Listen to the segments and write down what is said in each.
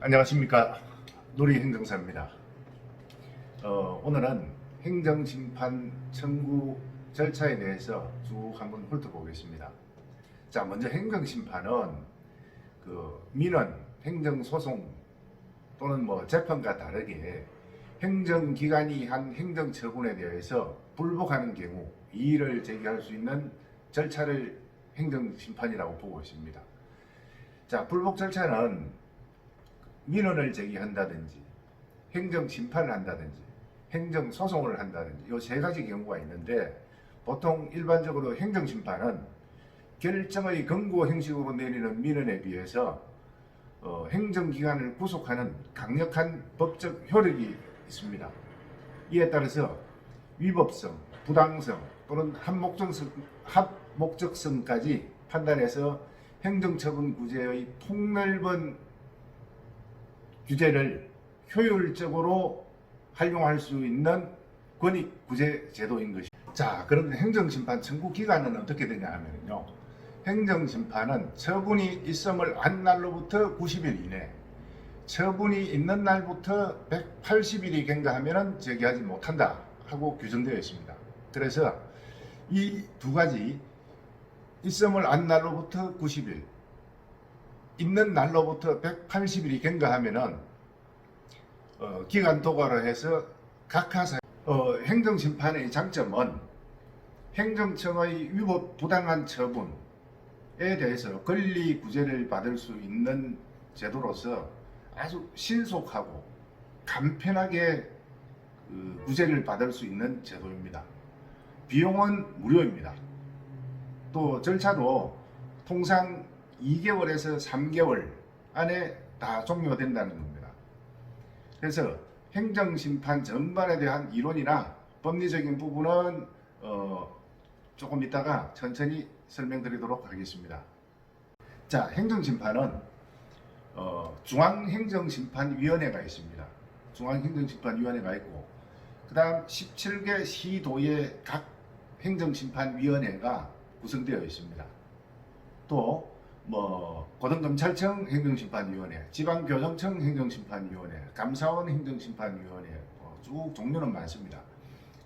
안녕하십니까, 누리행정사입니다. 오늘은 행정심판 청구 절차에 대해서 쭉 한번 훑어보겠습니다. 자, 먼저 행정심판은 민원, 행정소송 또는 재판과 다르게 행정기관이 한 행정처분에 대해서 불복하는 경우 이의를 제기할 수 있는 절차를 행정심판이라고 보고 있습니다. 자, 불복 절차는 민원을 제기한다든지 행정심판을 한다든지 행정소송을 한다든지 이 세 가지 경우가 있는데, 보통 일반적으로 행정심판은 결정의 권고 형식으로 내리는 민원에 비해서 행정기관을 구속하는 강력한 법적 효력이 있습니다. 이에 따라서 위법성, 부당성 또는 합목적성까지 판단해서 행정처분 구제의 폭넓은 규제를 효율적으로 활용할 수 있는 권익 구제 제도인 것입니다. 자, 그런데 행정심판 청구 기간은 어떻게 되냐 하면요, 행정심판은 처분이 있음을 한 날로부터 90일 이내, 처분이 있는 날부터 180일이 경과하면 제기하지 못한다 하고 규정되어 있습니다. 그래서 이 두 가지, 있음을 한 날로부터 90일, 있는 날로부터 180일이 경과하면은 기간 도과를 해서 각하사 행정심판의 장점은 행정청의 위법 부당한 처분에 대해서 권리 구제를 받을 수 있는 제도로서 아주 신속하고 간편하게 구제를 받을 수 있는 제도입니다. 비용은 무료입니다. 또 절차도 통상 2개월에서 3개월 안에 다 종료된다는 겁니다. 그래서 행정심판 전반에 대한 이론이나 법리적인 부분은 조금 이따가 천천히 설명드리도록 하겠습니다. 자, 행정심판은 중앙행정심판위원회가 있습니다. 중앙행정심판위원회가 있고, 그 다음 17개 시도의 각 행정심판위원회가 구성되어 있습니다. 또 고등검찰청 행정심판위원회, 지방교정청 행정심판위원회, 감사원 행정심판위원회, 쭉 종류는 많습니다.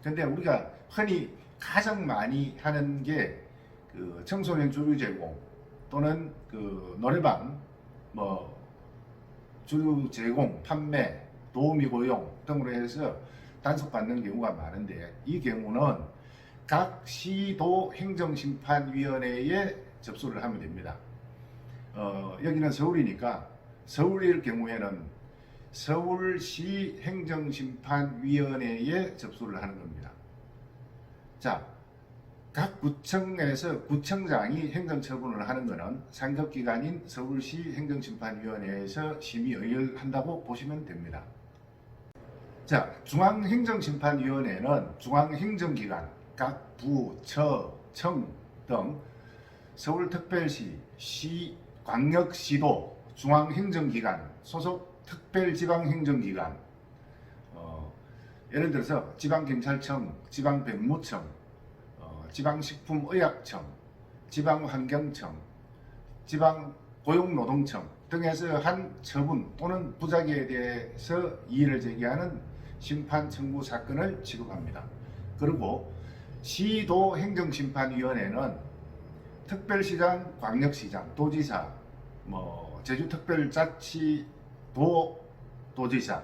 그런데 우리가 흔히 가장 많이 하는 게 청소년 주류 제공 또는 노래방 주류 제공, 판매, 도우미 고용 등으로 해서 단속받는 경우가 많은데, 이 경우는 각 시도 행정심판위원회에 접수를 하면 됩니다. 여기는 서울이니까 서울일 경우에는 서울시 행정심판위원회에 접수를 하는 겁니다. 자, 각 구청에서 구청장이 행정처분을 하는 것은 상급기관인 서울시 행정심판위원회에서 심의 의결한다고 보시면 됩니다. 자, 중앙행정심판위원회는 중앙행정기관, 각 부, 처, 청 등 서울특별시, 시, 광역시도, 중앙행정기관, 소속 특별지방행정기관, 예를 들어서 지방경찰청, 지방백무청, 지방식품의약청, 지방환경청, 지방고용노동청 등에서 한 처분 또는 부작위에 대해서 이의를 제기하는 심판 청구 사건을 취급합니다. 그리고 시도행정심판위원회는 특별시장, 광역시장, 도지사, 제주특별자치도 도지사,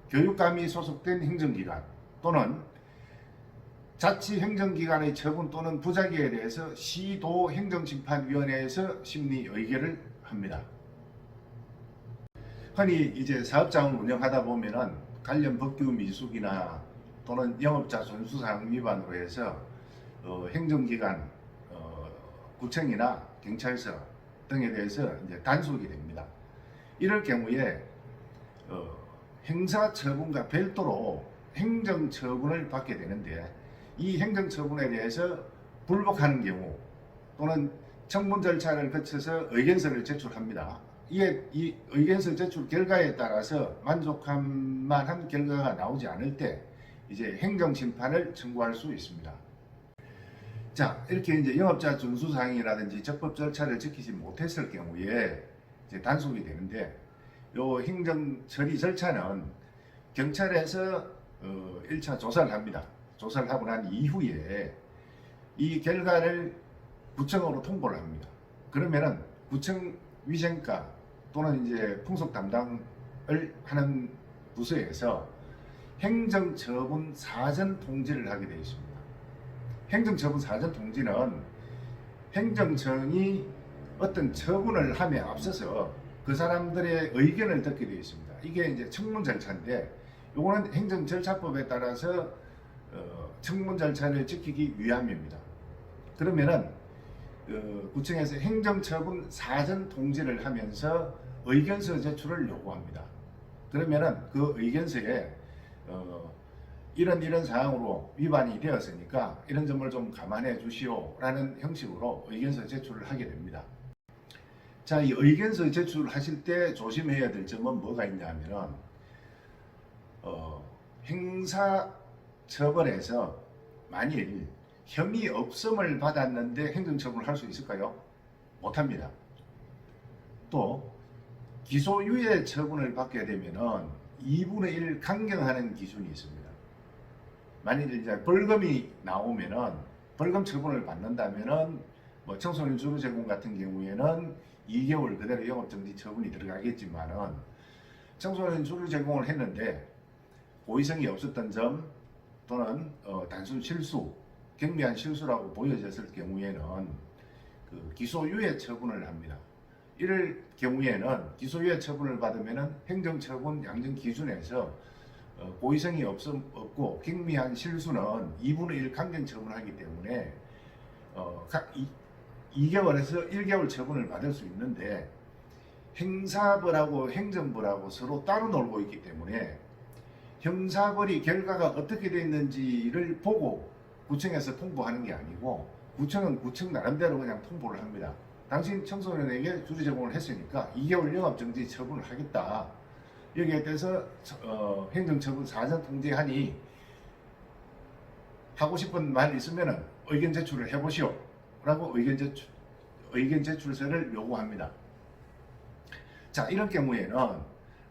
교육감이 소속된 행정기관 또는 자치행정기관의 처분 또는 부작위에 대해서 시도행정심판위원회에서 심리 의결을 합니다. 흔히 이제 사업장을 운영하다 보면은 관련 법규 미숙이나 또는 영업자 준수사항 위반으로 해서 행정기관, 구청이나 경찰서 등에 대해서 이제 단속이 됩니다. 이럴 경우에 형사처분과 별도로 행정처분을 받게 되는데, 이 행정처분에 대해서 불복하는 경우 또는 청문 절차를 거쳐서 의견서를 제출합니다. 이 의견서 제출 결과에 따라서 만족할 만한 결과가 나오지 않을 때 이제 행정심판을 청구할 수 있습니다. 자, 이렇게 이제 영업자 준수사항이라든지 적법 절차를 지키지 못했을 경우에 이제 단속이 되는데, 요 행정 처리 절차는 경찰에서 1차 조사를 합니다. 조사를 하고 난 이후에 이 결과를 구청으로 통보를 합니다. 그러면은 구청 위생과 또는 이제 풍속 담당을 하는 부서에서 행정처분 사전 통지를 하게 되어 있습니다. 행정처분 사전 통지는 행정청이 어떤 처분을 함에 앞서서 그 사람들의 의견을 듣게 되어 있습니다. 이게 이제 청문 절차인데, 요거는 행정절차법에 따라서 청문 절차를 지키기 위함입니다. 그러면은 구청에서 행정처분 사전 통지를 하면서 의견서 제출을 요구합니다. 그러면은 그 의견서에 이런 사항으로 위반이 되었으니까 이런 점을 좀 감안해 주시오라는 형식으로 의견서 제출을 하게 됩니다. 자, 이 의견서 제출을 하실 때 조심해야 될 점은 뭐가 있냐면은 형사처벌에서 만일 혐의 없음을 받았는데 행정처분을 할 수 있을까요? 못합니다. 또 기소유예 처분을 받게 되면은 2분의 1 강경하는 기준이 있습니다. 만일 이제 벌금이 나오면은 벌금 처분을 받는다면은 뭐 청소년 주루 제공 같은 경우에는 2개월 그대로 영업정지 처분이 들어가겠지만은 청소년 주루 제공을 했는데 고의성이 없었던 점 또는 단순 실수, 경미한 실수라고 보여졌을 경우에는 그 기소유예 처분을 합니다. 이럴 경우에는 기소유예 처분을 받으면은 행정처분 양정 기준에서 고의성이 없고 경미한 실수는 2분의 1 강경 처분하기 때문에 각 2개월에서 1개월 처분을 받을 수 있는데, 형사벌하고 행정벌하고 서로 따로 놀고 있기 때문에 형사벌이 결과가 어떻게 됐는지를 보고 구청에서 통보하는 게 아니고 구청은 구청 나름대로 그냥 통보를 합니다. 당신 청소년에게 주류 제공을 했으니까 2개월 영업정지 처분을 하겠다. 여기에 대해서 행정처분 사전 통지하니 하고 싶은 말 있으면 의견 제출을 해보시오 라고 의견 제출서를 요구합니다. 자, 이런 경우에는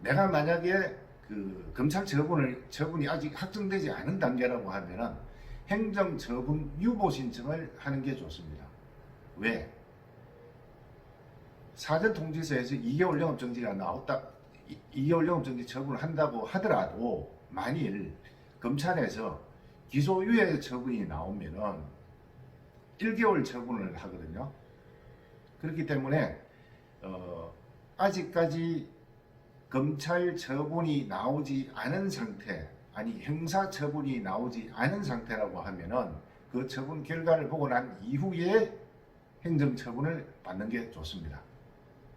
내가 만약에 그 검찰 처분이 아직 확정되지 않은 단계라고 하면은 행정처분 유보 신청을 하는 게 좋습니다. 왜? 사전 통지서에서 2개월 영업정지가 나왔다, 2개월 영업정지 처분을 한다고 하더라도 만일 검찰에서 기소유예 처분이 나오면은 1개월 처분을 하거든요. 그렇기 때문에 아직까지 검찰 처분이 나오지 않은 상태, 아니 형사 처분이 나오지 않은 상태라고 하면은 그 처분 결과를 보고 난 이후에 행정 처분을 받는 게 좋습니다.